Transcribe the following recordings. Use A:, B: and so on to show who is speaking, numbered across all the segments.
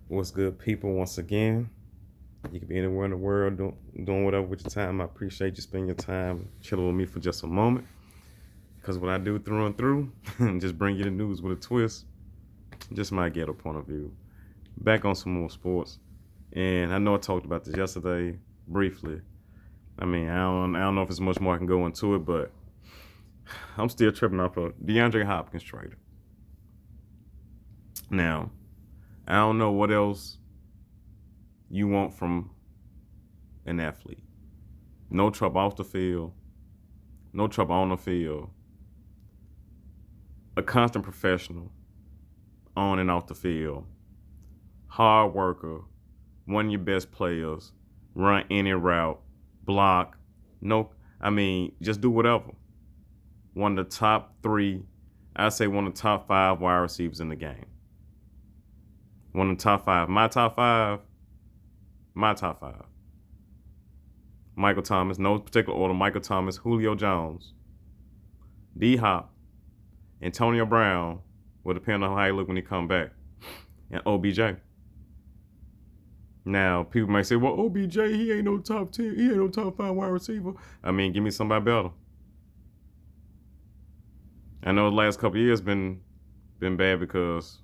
A: What's good, people? Once again, you can be anywhere in the world doing whatever with your time. I appreciate you spending your time chilling with me for just a moment. Because what I do through and through, just bring you the news with a twist, just my ghetto point of view. Back on some more sports. And I know I talked about this yesterday briefly. I don't know if there's much more I can go into it, but I'm still tripping off of DeAndre Hopkins trade. Now, I don't know what else you want from an athlete. No trouble off the field, no trouble on the field. A constant professional on and off the field. Hard worker, one of your best players, run any route, block. No, just do whatever. One of the top three, I say one of the top five wide receivers in the game. One of the top five. My top five. Michael Thomas, no particular order. Michael Thomas, Julio Jones, D Hop, Antonio Brown, will depend on how he look when he come back, and OBJ. Now, people may say, well, OBJ, he ain't no top 10, he ain't no top 5 wide receiver. Give me somebody better. I know the last couple of years been bad because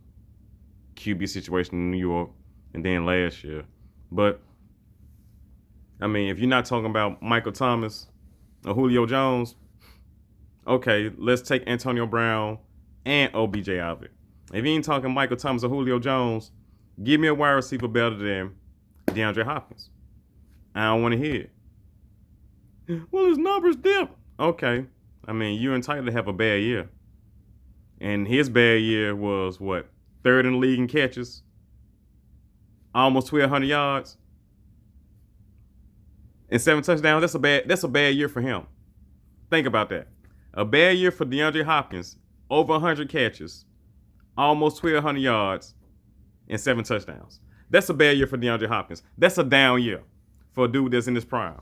A: QB situation in New York and then last year. But, if you're not talking about Michael Thomas or Julio Jones, okay, let's take Antonio Brown and OBJ out of it. If you ain't talking Michael Thomas or Julio Jones, give me a wide receiver better than DeAndre Hopkins. I don't want to hear it. Well, his numbers dip. Okay. You're entitled to have a bad year. And his bad year was what? Third in the league in catches. Almost 1,200 yards. And 7 touchdowns. That's a bad year for him. Think about that. A bad year for DeAndre Hopkins. Over 100 catches. Almost 1,200 yards. And 7 touchdowns. That's a bad year for DeAndre Hopkins. That's a down year for a dude that's in his prime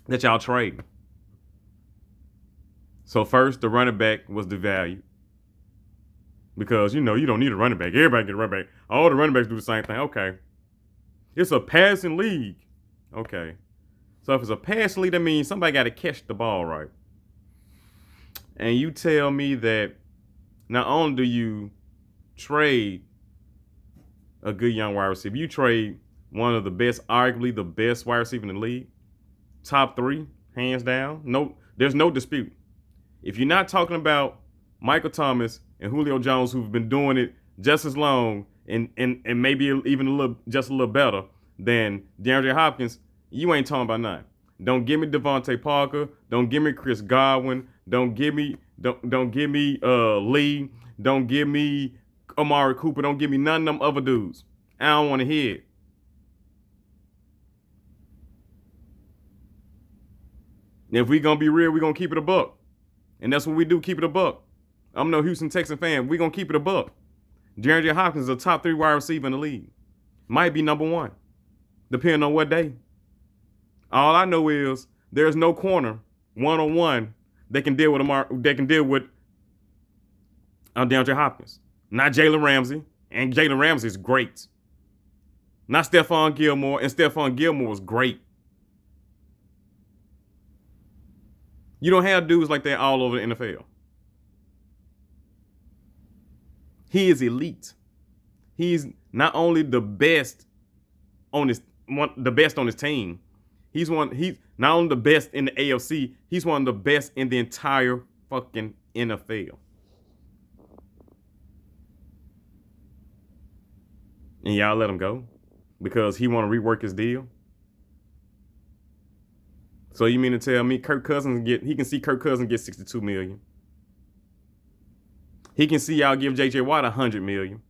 A: that y'all trading. So first, the running back was devalued because, you don't need a running back. Everybody get a running back. All the running backs do the same thing. Okay. It's a passing league. Okay. So if it's a passing league, that means somebody got to catch the ball right. And you tell me that not only do you trade a good young wide receiver, you trade one of the best, arguably the best wide receiver in the league, top 3, hands down. No, there's no dispute. If you're not talking about Michael Thomas and Julio Jones, who've been doing it just as long and maybe even a little better than DeAndre Hopkins, you ain't talking about nothing. Don't give me Devontae Parker. Don't give me Chris Godwin. Don't give me Lee. Don't give me Amari Cooper. Don't give me none of them other dudes. I don't want to hear it. If we gonna be real, we gonna keep it a buck. And that's what we do, keep it a buck. I'm no Houston Texan fan. We gonna keep it a buck. DeAndre Hopkins is a top 3 wide receiver in the league. Might be number 1, depending on what day. All I know is there's no corner one-on-one that can deal with DeAndre Hopkins. Not Jalen Ramsey, and Jalen Ramsey is great. Not Stephon Gilmore, and Stephon Gilmore was great. You don't have dudes like that all over the NFL. He is elite. He's not only the best on his team. He's not only the best in the AFC, he's one of the best in the entire fucking NFL. And y'all let him go because he want to rework his deal. So you mean to tell me he can see Kirk Cousins get $62 million? He can see y'all give JJ Watt $100 million.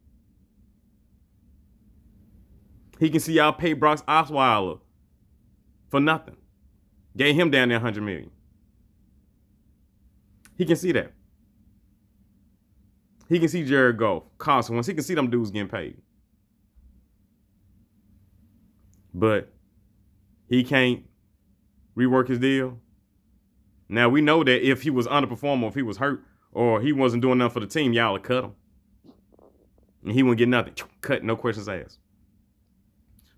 A: He can see y'all pay Brock Osweiler for nothing. Gave him down there $100 million. He can see that. He can see Jared Goff, Carson Wentz. He can see them dudes getting paid. But he can't rework his deal. Now, we know that if he was underperforming, or if he was hurt, or he wasn't doing enough for the team, y'all would cut him. And he wouldn't get nothing. Cut, no questions asked.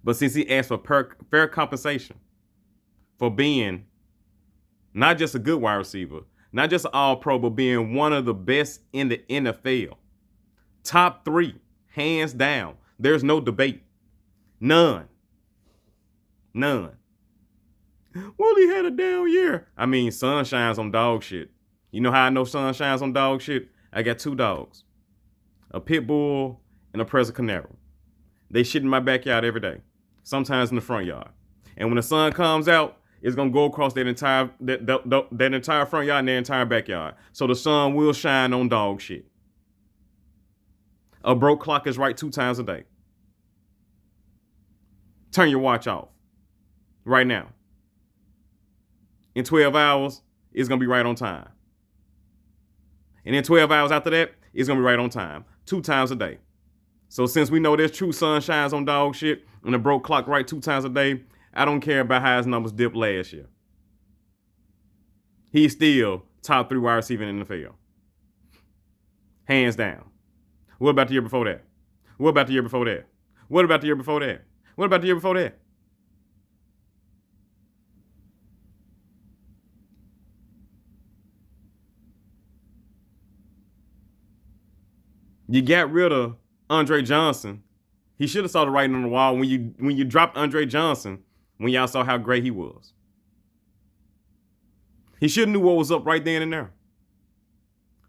A: But since he asked for fair compensation for being not just a good wide receiver, not just an all-pro, but being one of the best in the NFL. Top 3, hands down. There's no debate. None. Well, he had a down year. I mean, sun shines on dog shit. You know how I know sun shines on dog shit? I got 2 dogs. A pit bull and a Presa Canaro. They shit in my backyard every day. Sometimes in the front yard. And when the sun comes out, it's gonna go across that entire front yard and their entire backyard. So the sun will shine on dog shit. A broke clock is right 2 times a day. Turn your watch off. Right now. In 12 hours, it's gonna be right on time. And in 12 hours after that, it's gonna be right on time. 2 times a day. So since we know there's true sun shines on dog shit and a broke clock right 2 times a day, I don't care about how his numbers dipped last year. He's still top 3 wide receiver in the NFL. Hands down. What about the year before that? What about the year before that? What about the year before that? What about the year before that? You got rid of Andre Johnson. He should have saw the writing on the wall when you dropped Andre Johnson when y'all saw how great he was. He should have knew what was up right then and there.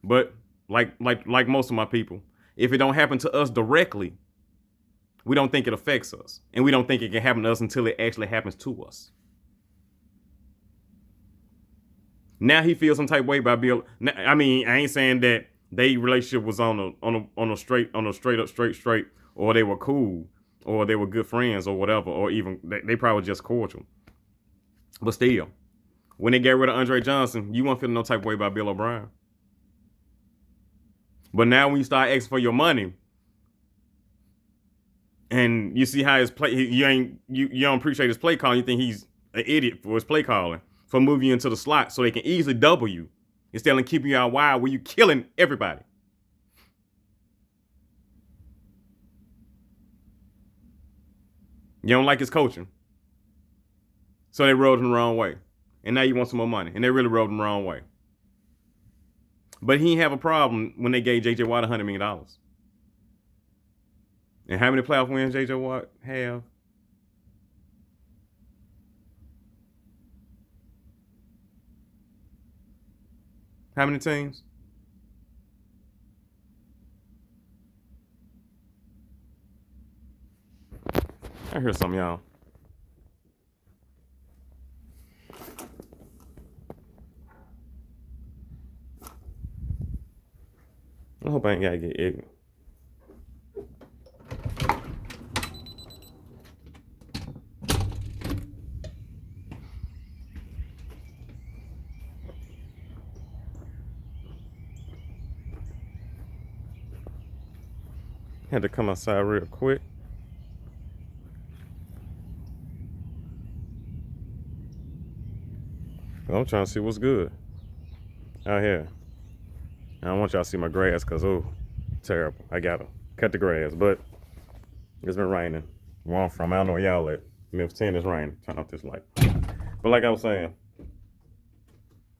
A: But like most of my people, if it don't happen to us directly, we don't think it affects us. And we don't think it can happen to us until it actually happens to us. Now he feels some type of way about Bill. I mean, I ain't saying that their relationship was on a straight, or they were cool, or they were good friends, or whatever, or even they probably just cordial. But still, when they get rid of Andre Johnson, you won't feel no type of way about Bill O'Brien. But now when you start asking for your money, and you see how his play, you don't appreciate his play calling, you think he's an idiot for his play calling, for moving you into the slot so they can easily double you instead of keeping you out wide where you killing everybody. You don't like his coaching. So they rode him the wrong way. And now you want some more money. And they really rode him the wrong way. But he didn't have a problem when they gave J.J. Watt $100 million. And how many playoff wins J.J. Watt have? How many teams? I hear some, y'all. I hope I ain't gotta get ignorant. Had to come outside real quick. I'm trying to see what's good out here. I don't want y'all to see my grass because, oh, terrible. I gotta cut the grass, but it's been raining. Where I'm from, I don't know where y'all at. Memphis 10 is raining. Turn off this light. But like I was saying,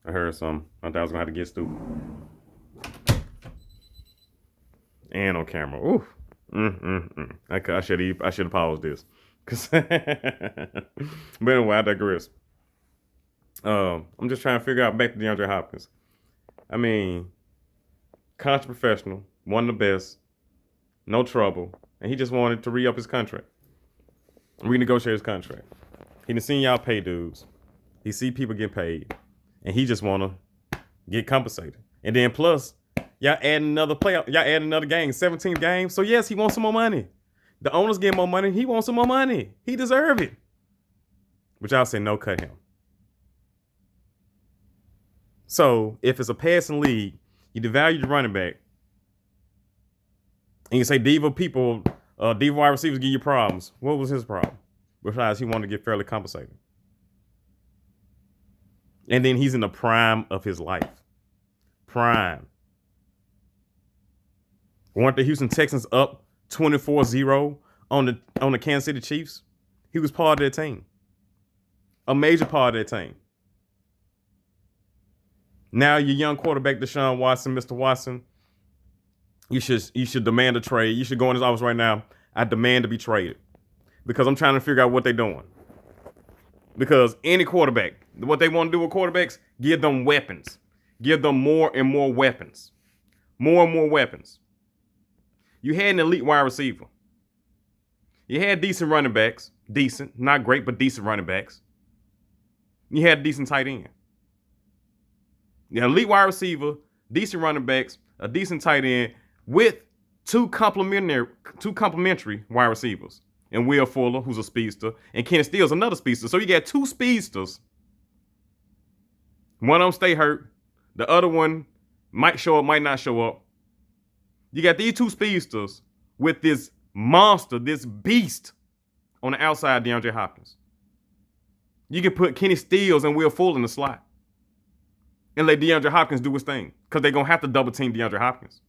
A: I heard some. I thought I was gonna have to get stupid. And on camera. Ooh. I should have paused this. But anyway, I digress. I'm just trying to figure out back to DeAndre Hopkins. I mean, conscious professional, one of the best, no trouble, and he just wanted to re-up his contract, renegotiate his contract. He done seen y'all pay dudes. He see people get paid, and he just wanna get compensated. And then plus, y'all adding another playoff, y'all adding another game, 17th game. So yes, he wants some more money. The owners get more money. He wants some more money. He deserve it. But y'all say no, cut him. So if it's a passing league, you devalue the running back, and you say diva wide receivers give you problems. What was his problem? Besides, he wanted to get fairly compensated. And then he's in the prime of his life. Prime. Weren't the Houston Texans up 24-0 on the Kansas City Chiefs? He was part of that team. A major part of that team. Now your young quarterback, Deshaun Watson, Mr. Watson, you should demand a trade. You should go in his office right now. I demand to be traded. Because I'm trying to figure out what they're doing. Because any quarterback, what they want to do with quarterbacks, give them weapons. Give them more and more weapons. More and more weapons. You had an elite wide receiver. You had decent running backs. Decent. Not great, but decent running backs. You had a decent tight end. You had an elite wide receiver, decent running backs, a decent tight end, with two complementary wide receivers. And Will Fuller, who's a speedster, and Kenny Stills, another speedster. So you got two speedsters. One of them stay hurt. The other one might show up, might not show up. You got these two speedsters with this monster, this beast on the outside, DeAndre Hopkins. You can put Kenny Stills and Will Fuller in the slot and let DeAndre Hopkins do his thing, because they're going to have to double team DeAndre Hopkins.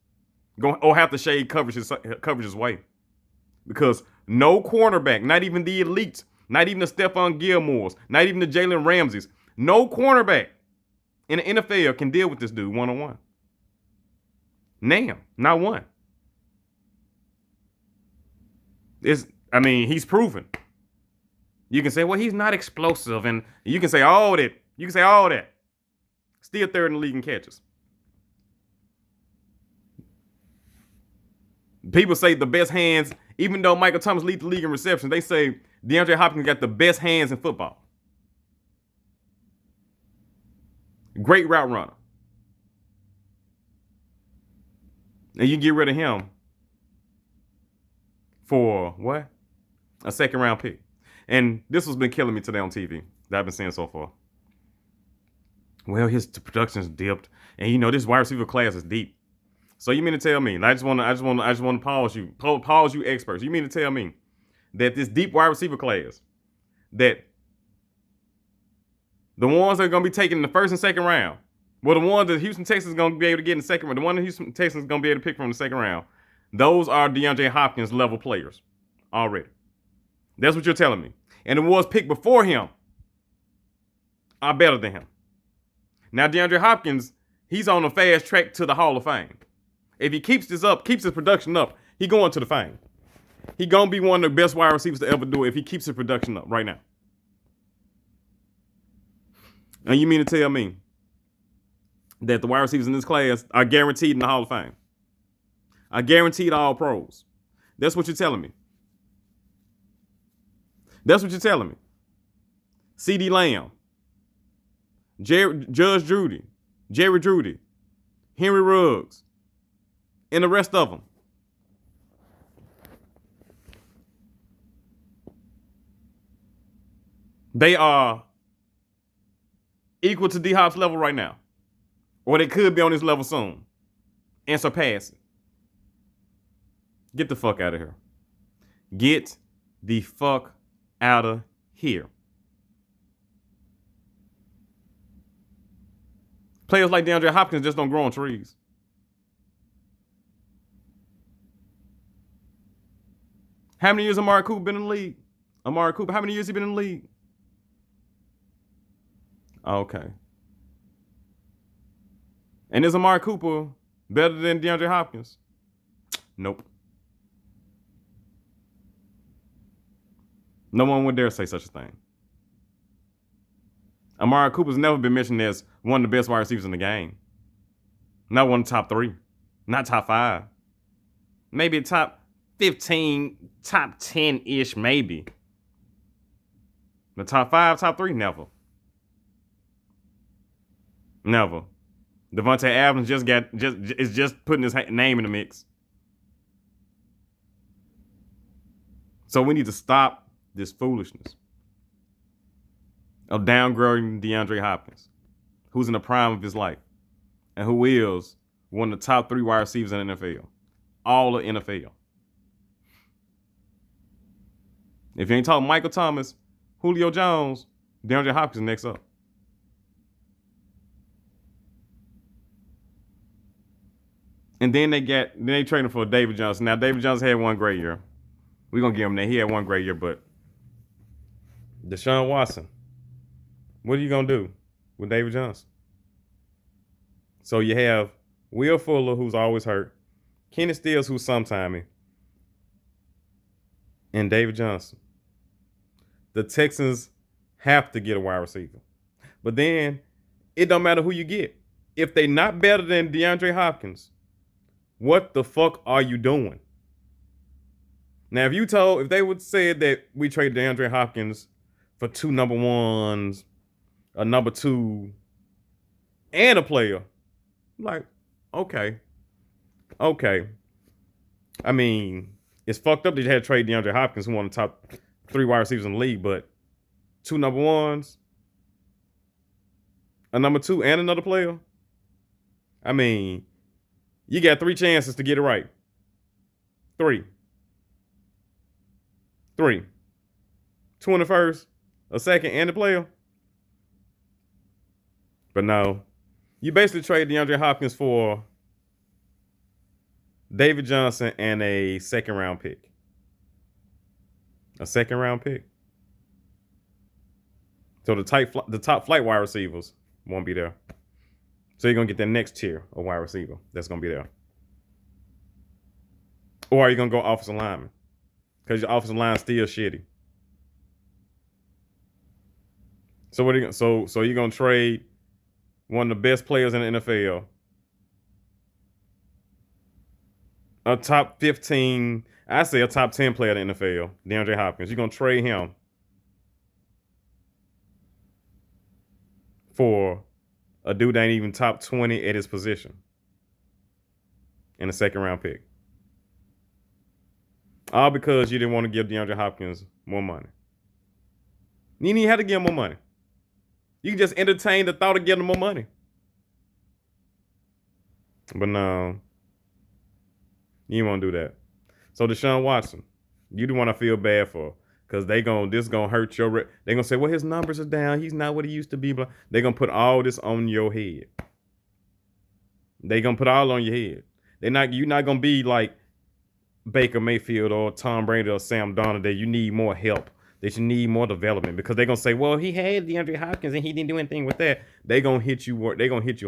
A: Or have to shade coverage his way. Because no cornerback, not even the elites, not even the Stephon Gilmores, not even the Jalen Ramseys, no cornerback in the NFL can deal with this dude one-on-one. Not one. He's proven. You can say, well, he's not explosive, and you can say all that. Still third in the league in catches. People say the best hands, even though Michael Thomas leads the league in receptions, they say DeAndre Hopkins got the best hands in football. Great route runner. And you get rid of him for what? A second round pick. And this has been killing me today on TV that I've been seeing so far. Well, his production's dipped, and this wide receiver class is deep. So you mean to tell me? And I just want to pause you experts. You mean to tell me that this deep wide receiver class, that the ones that are going to be taken in the first and second round, well, the ones that Houston Texans is going to be able to get in the second round, the one that Houston Texans is going to be able to pick from the second round, those are DeAndre Hopkins level players already. That's what you're telling me. And the ones picked before him are better than him. Now, DeAndre Hopkins, he's on a fast track to the Hall of Fame. If he keeps his production up, he going to the fame. He going to be one of the best wide receivers to ever do it if he keeps his production up right now. And you mean to tell me that the wide receivers in this class are guaranteed in the Hall of Fame? Are guaranteed all pros? That's what you're telling me. That's what you're telling me. CeeDee Lamb, Jerry Jeudy, Henry Ruggs, and the rest of them. They are equal to D-Hop's level right now. Or they could be on this level soon and surpass it. Get the fuck out of here. Get the fuck out of here. Players like DeAndre Hopkins just don't grow on trees. How many years Amari Cooper been in the league? How many years he been in the league? Okay. And is Amari Cooper better than DeAndre Hopkins? Nope. No one would dare say such a thing. Amari Cooper's never been mentioned as one of the best wide receivers in the game. Not one of the top 3. Not top 5. Maybe top 15, top 10-ish, maybe. But top 5, top 3, never. Never. Devontae Adams is just putting his name in the mix. So we need to stop this foolishness of downgrading DeAndre Hopkins, who's in the prime of his life and who is one of the top 3 wide receivers in the NFL. All of NFL. If you ain't talking Michael Thomas, Julio Jones, DeAndre Hopkins next up. And then they traded for David Johnson. Now David Johnson had one great year. We're gonna give him that. He had one great year, but Deshaun Watson, what are you gonna do with David Johnson? So you have Will Fuller, who's always hurt, Kenny Stills, who's sometimey, and David Johnson. The Texans have to get a wide receiver. But then it don't matter who you get. If they not better than DeAndre Hopkins, what the fuck are you doing? Now, if they would say that we trade DeAndre Hopkins for 2 number ones, a number 2, and a player, like, okay. I mean, it's fucked up that you had to trade DeAndre Hopkins, who one of the top 3 wide receivers in the league, but 2 number ones, a number 2, and another player. I mean, you got 3 chances to get it right. 3. 2 in the first, a second, and a player. But no, you basically trade DeAndre Hopkins for David Johnson and a second round pick. A second round pick. So the top flight wide receivers won't be there. So you're going to get the next tier of wide receiver that's going to be there. Or are you going to go offensive lineman? Because your offensive line is still shitty. So what are you so you're going to trade one of the best players in the NFL, a top 15, I say a top 10 player in the NFL, DeAndre Hopkins. You're going to trade him for a dude that ain't even top 20 at his position in a second round pick. All because you didn't want to give DeAndre Hopkins more money. You didn't even have to give him more money. You can just entertain the thought of giving him more money. But no, you didn't want to do that. So Deshaun Watson, you the one I feel bad for. Because this gonna hurt your they're gonna say, well, his numbers are down. He's not what he used to be. But they're gonna put all this on your head. They're gonna put all on your head. You're not gonna be like Baker Mayfield or Tom Brady or Sam Darnold that you need more help, that you need more development. Because they're gonna say, well, he had DeAndre Hopkins and he didn't do anything with that. They're gonna hit you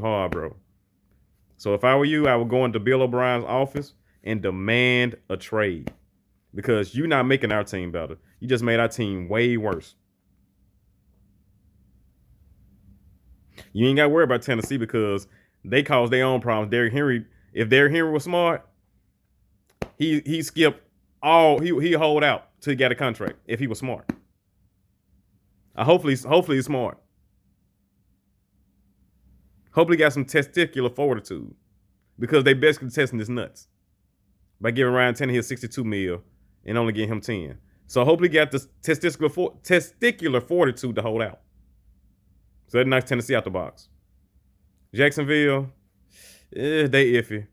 A: hard, bro. So if I were you, I would go into Bill O'Brien's office and demand a trade. Because you're not making our team better. You just made our team way worse. You ain't got to worry about Tennessee because they caused their own problems. If Derrick Henry was smart, he skipped he hold out till he got a contract if he was smart. Hopefully he's smart. Hopefully he got some testicular fortitude because they basically testing his nuts by giving Ryan Tannehill $62 million and only getting him 10. So hopefully got the testicular fortitude to hold out. So that knocks Tennessee out the box. Jacksonville, they iffy.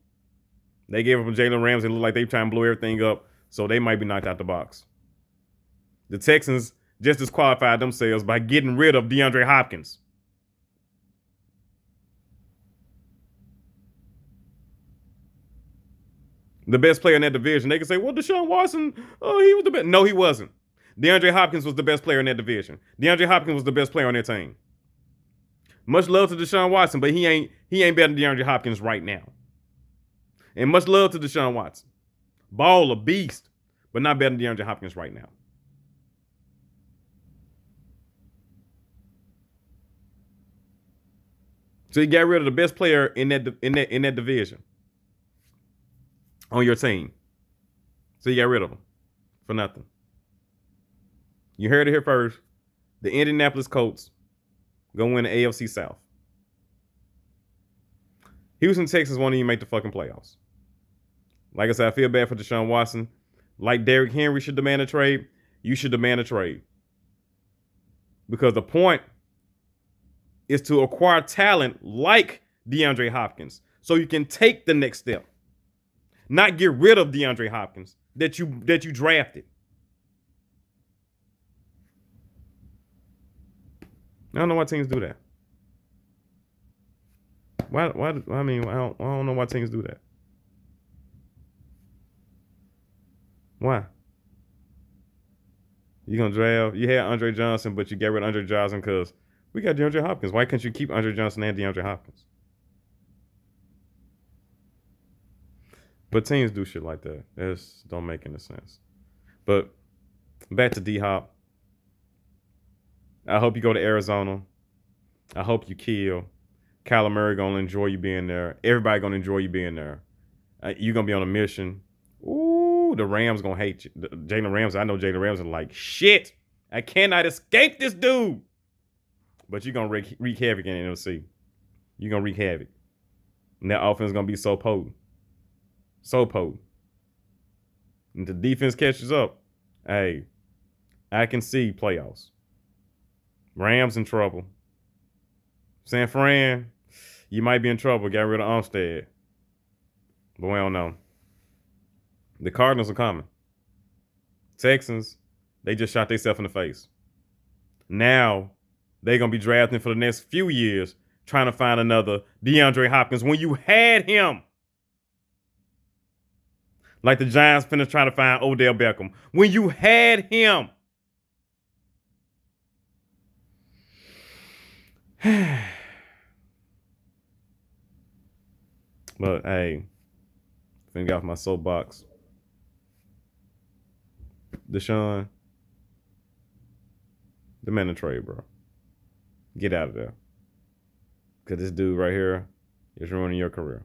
A: They gave up Jalen Ramsey. It looked like they trying to blow everything up, so they might be knocked out the box. The Texans just disqualified themselves by getting rid of DeAndre Hopkins. The best player in that division. They can say, well, Deshaun Watson, he was the best. No, he wasn't. DeAndre Hopkins was the best player in that division. DeAndre Hopkins was the best player on their team. Much love to Deshaun Watson, but he ain't better than DeAndre Hopkins right now. And much love to Deshaun Watson. Baller, beast, but not better than DeAndre Hopkins right now. So you got rid of the best player in that division on your team. So you got rid of him for nothing. You heard it here first. The Indianapolis Colts gonna win the AFC South. Houston Texans won't even make the fucking playoffs. Like I said, I feel bad for Deshaun Watson. Like Derrick Henry should demand a trade, you should demand a trade. Because the point is to acquire talent like DeAndre Hopkins so you can take the next step. Not get rid of DeAndre Hopkins that you drafted. I don't know why teams do that. Why? I don't know why teams do that. Why? You gonna draft? You had Andre Johnson, but you got rid of Andre Johnson because we got DeAndre Hopkins. Why couldn't you keep Andre Johnson and DeAndre Hopkins? But teams do shit like that. That don't make any sense. But back to D Hop. I hope you go to Arizona. I hope you kill. Kyler Murray gonna enjoy you being there. Everybody gonna enjoy you being there. You're gonna be on a mission. Ooh, the Rams gonna hate you. Jalen Ramsey. I know Jalen Ramsey like shit. I cannot escape this dude. But you're gonna wreak havoc in the NFC. You're gonna wreak havoc. And that offense is gonna be so potent. So potent. And the defense catches up. Hey, I can see playoffs. Rams in trouble. San Fran, you might be in trouble. Got rid of Armstead. But we don't know. The Cardinals are coming. Texans, they just shot themselves in the face. Now, they're going to be drafting for the next few years trying to find another DeAndre Hopkins when you had him. Like the Giants finished trying to find Odell Beckham when you had him. But hey, finna get off my soapbox. Deshaun, the man in trade, bro. Get out of there. Because this dude right here is ruining your career.